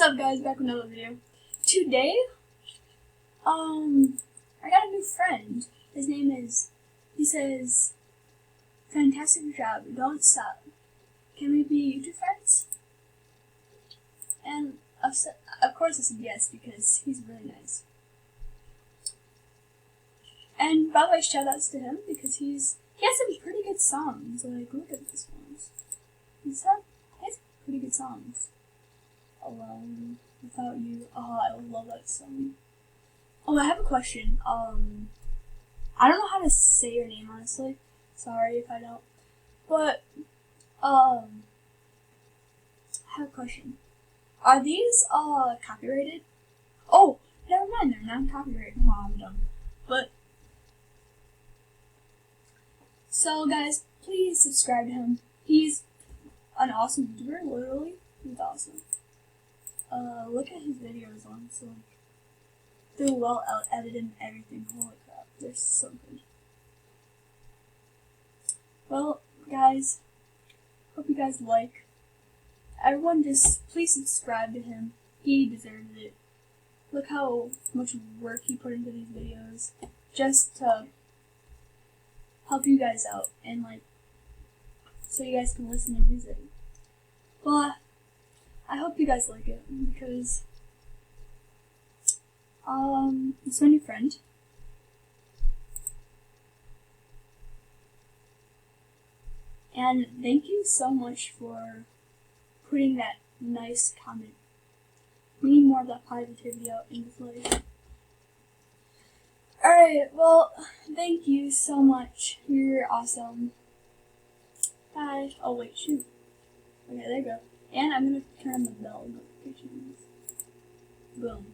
up, guys? Back with another video. Today, I got a new friend. His name is, he says, fantastic job, don't stop. Can we be YouTube friends? And of course I said yes, because he's really nice. And by the way, shoutouts to him, because he has some pretty good songs. Like, look at this one. He has pretty good songs. Alone, Without You. Oh, I love that song. Oh, I have a question. I don't know how to say your name, honestly. Sorry if I don't. But, I have a question. Are these, copyrighted? Oh, never mind, they're not copyrighted. Wow, I'm dumb. But, so guys, please subscribe to him. He's an awesome YouTuber, literally. He's awesome. Look at his videos on, so they're well edited and everything. Holy crap, they're so good. Well, guys, hope you guys like. Everyone just please subscribe to him. He deserves it. Look how much work he put into these videos just to help you guys out and so you guys can listen to music. Well, I hope you guys like it because it's my new friend. And thank you so much for putting that nice comment. We need more of that positivity out in this life. Alright, well, thank you so much. You're awesome. Bye. Oh wait, shoot. Okay, there you go. And I'm gonna turn on the bell notifications. Boom.